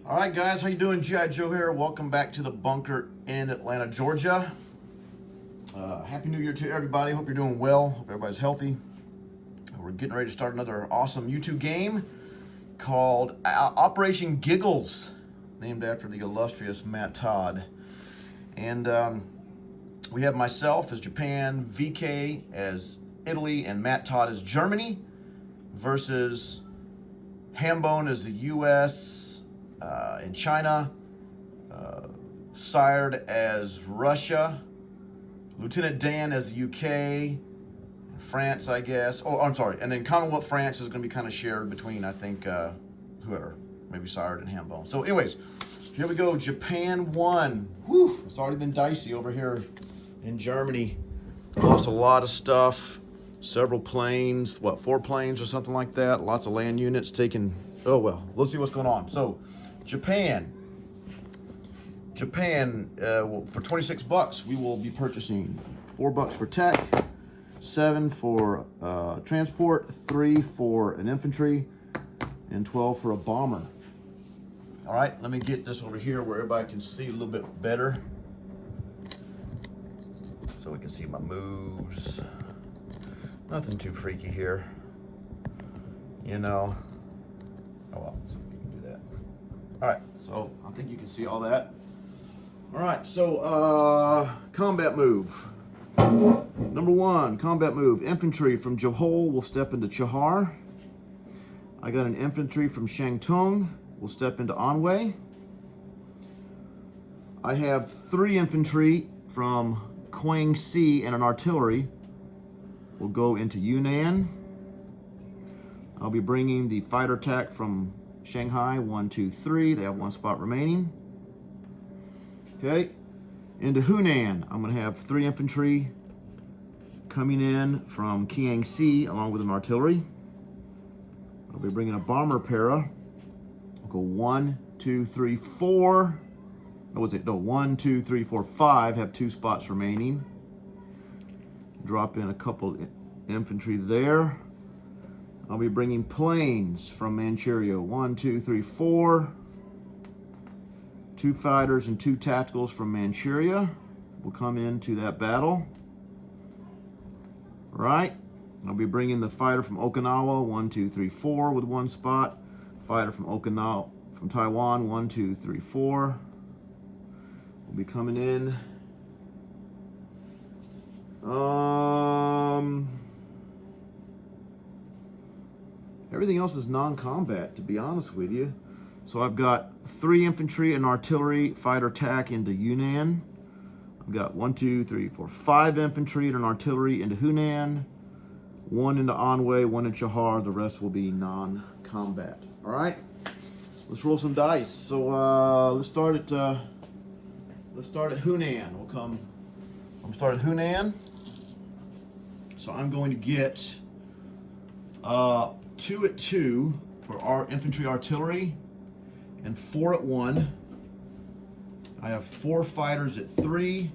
All right, guys, how you doing? G.I. Joe here. Welcome back to the bunker in Atlanta, Georgia. Happy New Year to everybody. Hope you're doing well. Hope everybody's healthy. We're getting ready to start another awesome YouTube game called Operation Giggles, named after the illustrious Matt Todd. And we have myself as Japan, VK as Italy, and Matt Todd as Germany versus Hambone as the U.S., in China, Sired as Russia, Lieutenant Dan as the UK, France, I guess. Oh, I'm sorry. And then Commonwealth France is going to be kind of shared between, I think, whoever, maybe Sired and Hambone. So, anyways, here we go. Japan won. Whew, it's already been dicey over here in Germany. Lost a lot of stuff. Several planes, 4 planes or something like that. Lots of land units taken. Oh, well, let's see what's going on. So, Japan, for 26 bucks, we will be purchasing $4 for tech, 7 for transport, 3 for an infantry, and 12 for a bomber. All right, let me get this over here where everybody can see a little bit better, so we can see my moves. Nothing too freaky here, you know. Oh well, let's see if we can do that. All right, so I think you can see all that. All right, so combat move. Number 1, combat move. Infantry from Johol will step into Chahar. I got an infantry from Shantung will step into Anhui. I have 3 infantry from Guangxi and an artillery will go into Yunnan. I'll be bringing the fighter attack from Shanghai, 1, 2, 3. They have 1 spot remaining. Okay, into Hunan, I'm going to have 3 infantry coming in from Kiangsi along with an artillery. I'll be bringing a bomber para. I'll go 1, 2, 3, 4. No, what's it? No, 1, 2, 3, 4, 5. Have 2 spots remaining. Drop in a couple infantry there. I'll be bringing planes from Manchuria. 1, 2, 3, 4. 2 fighters and 2 tacticals from Manchuria will come into that battle. All right. I'll be bringing the fighter from Okinawa. 1, 2, 3, 4 with 1 spot. Fighter from Okinawa, from Taiwan. 1, 2, 3, 4 will be coming in. Everything else is non-combat, to be honest with you. So I've got 3 infantry and artillery fighter attack into Yunnan. I've got 1, 2, 3, 4, 5 infantry and an artillery into Hunan. 1 into Anhui, 1 into Chahar. The rest will be non-combat. All right, let's roll some dice. So let's start at Hunan. I'm start at Hunan. So I'm going to get 2 at 2 for our infantry artillery and 4 at 1. I have 4 fighters at 3,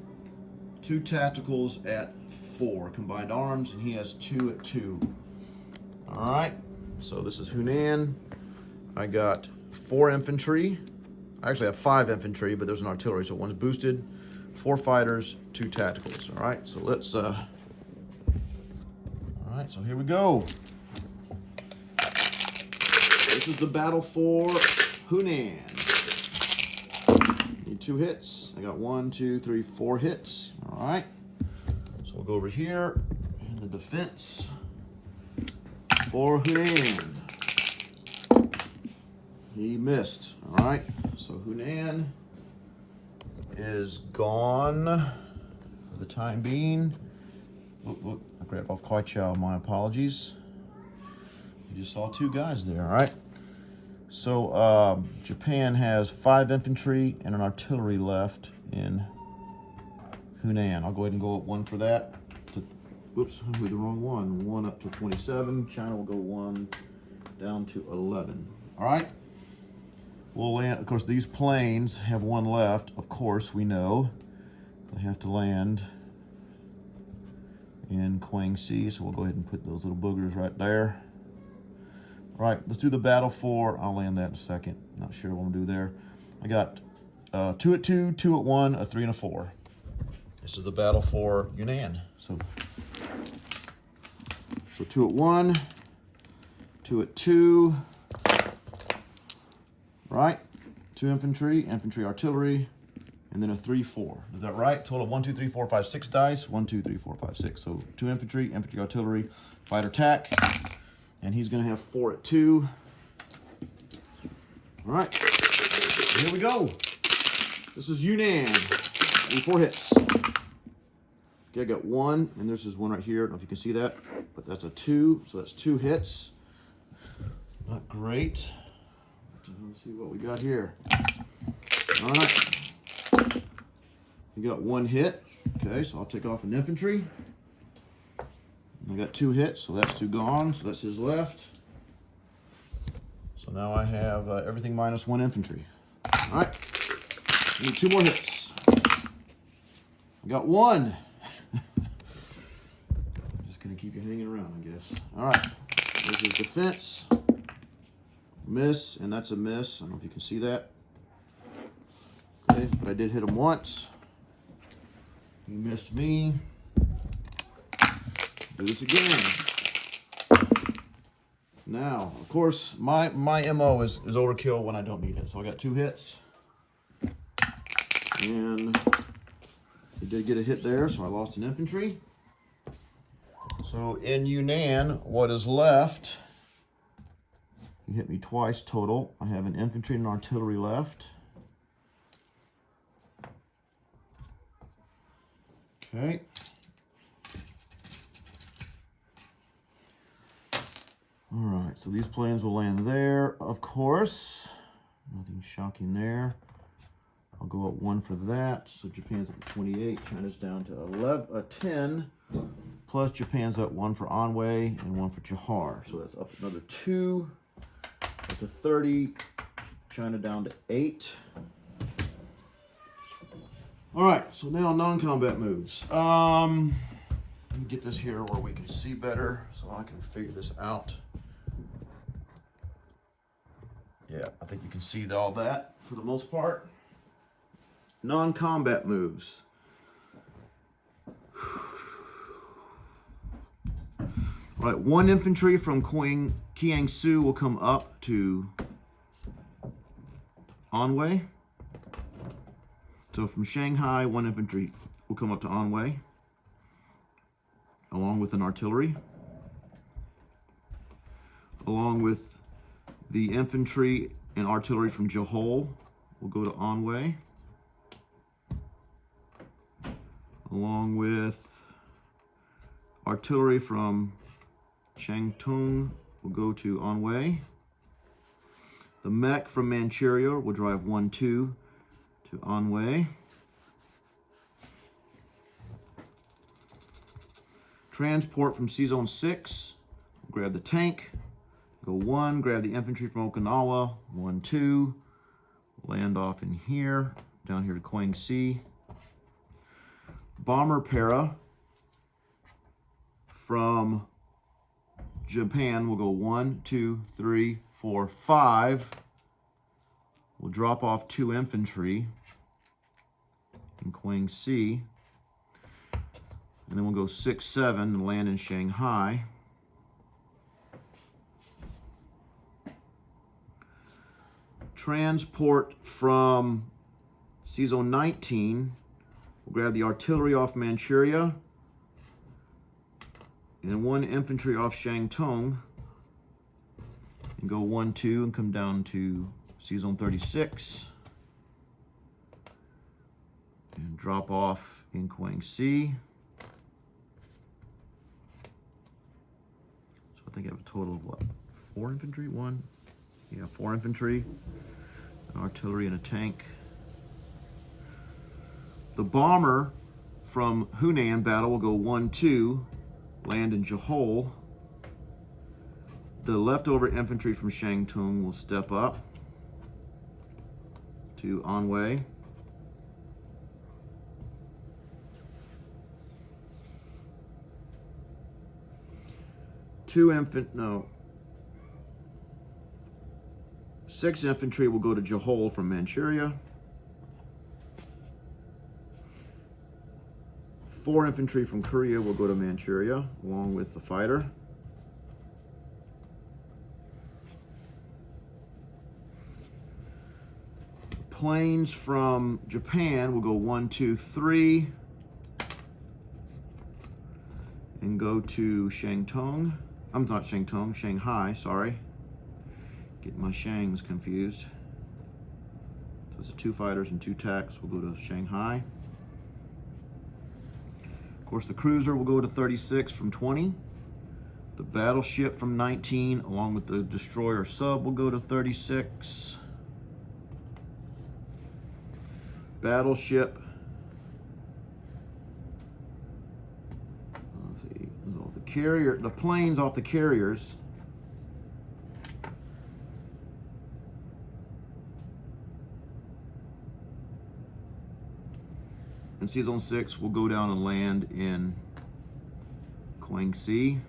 2 tacticals at 4 combined arms, and he has 2 at 2. All right, so this is Hunan. I got 4 infantry. I actually have 5 infantry, but there's an artillery, so 1's boosted. 4 fighters, 2 tacticals. All right, so let's. All right, so here we go. This is the battle for Hunan. Need 2 hits. I got 1, 2, 3, 4 hits. All right. So we'll go over here in the defense for Hunan. He missed. All right. So Hunan is gone for the time being. Look, I grabbed off Kwai Chow. My apologies. You just saw 2 guys there. All right. So Japan has 5 infantry and an artillery left in Hunan. I'll go ahead and go up 1 for that. Whoops, I did the wrong one. 1 up to 27. China will go 1 down to 11. All right. We'll land. Of course, these planes have 1 left. Of course, we know they have to land in Guangxi. So we'll go ahead and put those little boogers right there. All right, let's do the battle for, I'll land that in a second. Not sure what I'm gonna do there. I got 2 at 2, 2 at 1, a 3 and a 4. This is the battle for Yunnan. So 2 at 1, 2 at 2, right? 2 infantry, infantry artillery, and then a 3-4. Is that right? Total 1, 2, 3, 4, 5, 6 dice. 1, 2, 3, 4, 5, 6. So 2 infantry, infantry artillery, fighter attack. And he's gonna have 4 at 2. All right, here we go. This is Yunnan, and 4 hits. Okay, I got 1, and this is 1 right here. I don't know if you can see that, but that's a 2, so that's 2 hits. Not great. Let's see what we got here. All right, you got 1 hit. Okay, so I'll take off an infantry. I got 2 hits, so that's 2 gone, so that's his left. So now I have everything minus 1 infantry. All right, need 2 more hits. I got 1. I'm just gonna keep you hanging around, I guess. All right, there's his defense. Miss, and that's a miss. I don't know if you can see that. Okay, but I did hit him once. He missed me. Do this again. Now, of course, my MO is overkill when I don't need it. So I got 2 hits. And he did get a hit there, so I lost an infantry. So in Yunnan, what is left? He hit me twice total. I have an infantry and artillery left. Okay. All right, so these planes will land there, of course. Nothing shocking there. I'll go up 1 for that. So Japan's at 28, China's down to 10. Plus Japan's at 1 for Anhui and 1 for Johar. So that's up another 2, up to 30. China down to 8. All right, so now non-combat moves. Let me get this here where we can see better so I can figure this out. Yeah, I think you can see all that for the most part. Non-combat moves. All right, 1 infantry from Kiangsu will come up to Anhui. So from Shanghai, 1 infantry will come up to Anhui, along with an artillery, along with the infantry and artillery from Johor will go to Anhui, along with artillery from Changtung will go to Anhui. The mech from Manchuria will drive 1-2 to Anhui. Transport from C-Zone 6 will grab the tank. Go 1, grab the infantry from Okinawa, 1-2, land off in here, down here to Guangxi. Bomber para from Japan will go 1, 2, 3, 4, 5. We'll drop off 2 infantry in Guangxi. And then we'll go 6, 7 and land in Shanghai. Transport from C-Zone 19. We'll grab the artillery off Manchuria and 1 infantry off Shantung and go 1-2 and come down to C-Zone 36 and drop off in Guangxi. So I think I have a total of what? 4 infantry? 4 infantry, an artillery, and a tank. The bomber from Hunan battle will go 1-2, land in Johor. The leftover infantry from Shantung will step up to Anhui. 6 infantry will go to Giggles from Manchuria. 4 infantry from Korea will go to Manchuria, along with the fighter. Planes from Japan will go 1, 2, 3, and go to Shantung. I'm not Shantung, Shanghai, sorry. Getting my Shangs confused. So it's 2 fighters and 2 tacks will go to Shanghai. Of course, the cruiser will go to 36 from 20. The battleship from 19, along with the destroyer sub, will go to 36. Battleship. Let's see. The planes off the carriers. And Sea Zone 6 will go down and land in Guangxi.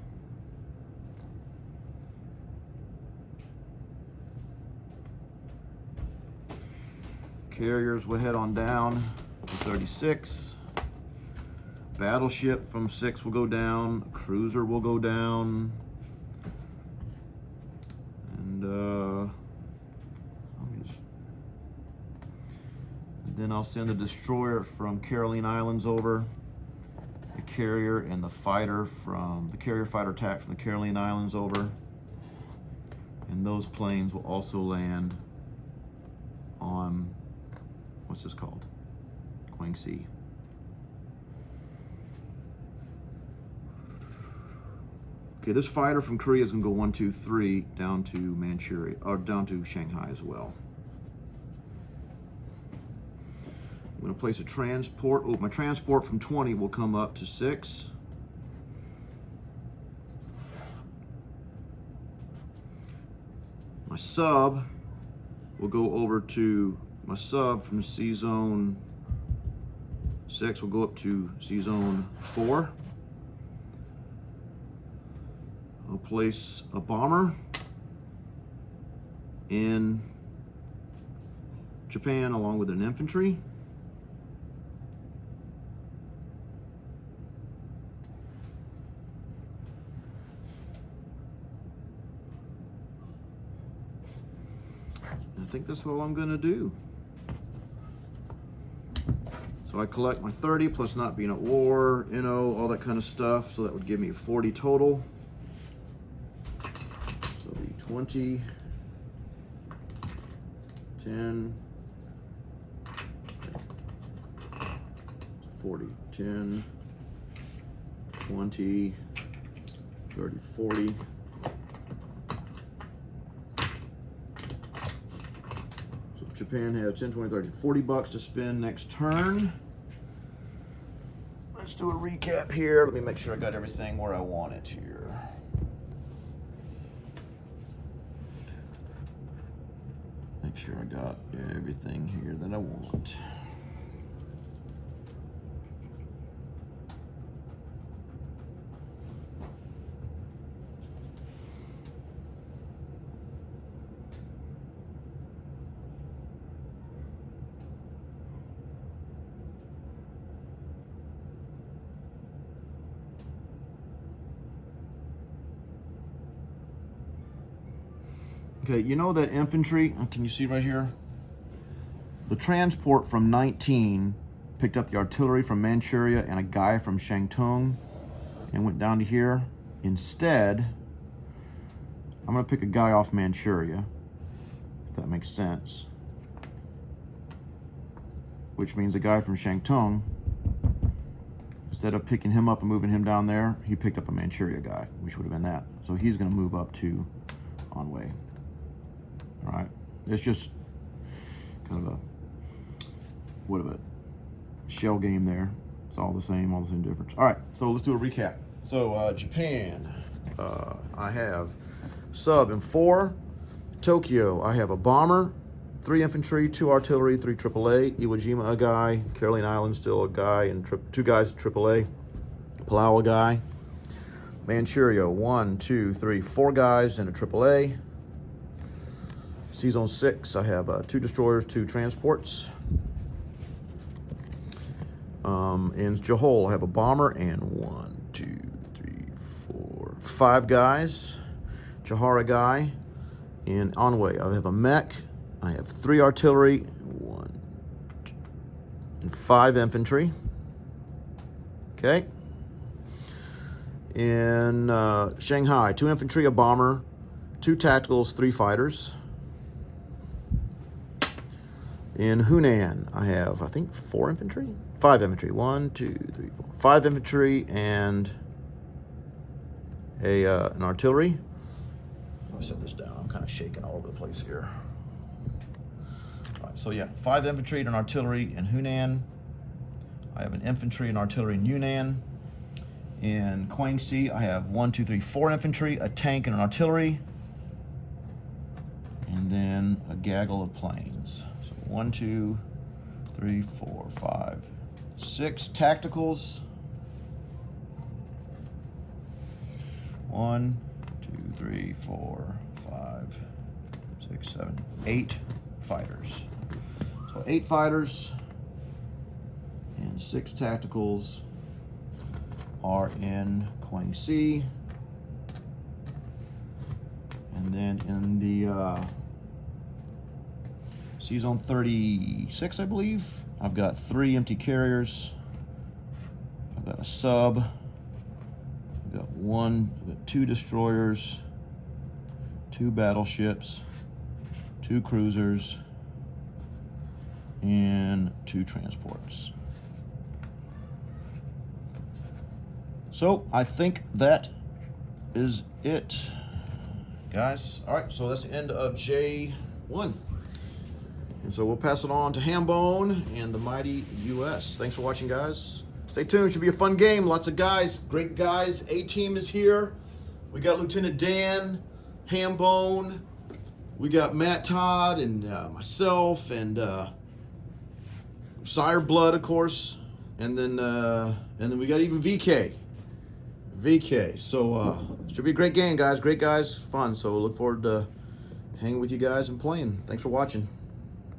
Carriers will head on down to 36. Battleship from 6 will go down. Cruiser will go down. And then I'll send the destroyer from Caroline Islands over. The carrier and the fighter from the carrier fighter attack from the Caroline Islands over. And those planes will also land on, what's this called? Guangxi. Okay, this fighter from Korea is gonna go 1, 2, 3 down to Manchuria, or down to Shanghai as well. I'm gonna place a transport. Oh, my transport from 20 will come up to 6. My sub will go over to, my sub from Sea Zone 6 will go up to Sea Zone 4. I'll place a bomber in Japan along with an infantry. I think that's what I'm gonna do. So I collect my 30 plus not being at war, you know, all that kind of stuff. So that would give me 40 total. So the 20, 10, 40, 10, 20, 30, 40. Japan has 10, 20, 30, 40 bucks to spend next turn. Let's do a recap here. Let me make sure I got everything where I want it here. Make sure I got everything here that I want. Okay, you know that infantry, can you see right here? The transport from 19 picked up the artillery from Manchuria and a guy from Shantung and went down to here. Instead, I'm gonna pick a guy off Manchuria, if that makes sense. Which means a guy from Shantung, instead of picking him up and moving him down there, he picked up a Manchuria guy, which would have been that. So he's gonna move up to Anhui. All right, it's just kind of a, what of it, shell game there. It's all the same difference. All right, so let's do a recap. So Japan, I have sub in 4. Tokyo, I have a bomber, 3 infantry, 2 artillery, 3 AAA. Iwo Jima, a guy. Caroline Islands, still a guy, and 2 guys at AAA. Palau, a guy. Manchuria, 1, 2, 3, 4 guys and a AAA. Season 6, I have 2 destroyers, 2 transports. In Giggles, I have a bomber and 1, 2, 3, 4, 5 guys. Jahara guy. In Onway, I have a mech. I have 3 artillery, 1, 2, and 5 infantry. Okay. In Shanghai, 2 infantry, a bomber, 2 tacticals, 3 fighters. In Hunan, I have, I think, 4 infantry? 5 infantry. 1, 2, 3, 4. 5 infantry and an artillery. Let me set this down. I'm kind of shaking all over the place here. All right, so yeah, 5 infantry and an artillery in Hunan. I have an infantry and artillery in Yunnan. In Guangxi, I have 1, 2, 3, 4 infantry, a tank, and an artillery. And then a gaggle of planes. So 1, 2, 3, 4, 5, 6 tacticals. 1, 2, 3, 4, 5, 6, 7, 8 fighters. So 8 fighters and 6 tacticals are in Guangxi. And then in the Season 36, I believe, I've got 3 empty carriers. I've got a sub. I've got 2 destroyers, 2 battleships, 2 cruisers, and 2 transports. So I think that is it, guys. All right, so that's the end of J1. And so we'll pass it on to Hambone and the mighty US. Thanks for watching, guys. Stay tuned. Should be a fun game. Lots of guys, great guys. A-Team is here. We got Lieutenant Dan, Hambone. We got Matt Todd and myself and Sire Blood, of course. And then we got even VK. So should be a great game, guys. Great guys, fun. So look forward to hanging with you guys and playing. Thanks for watching.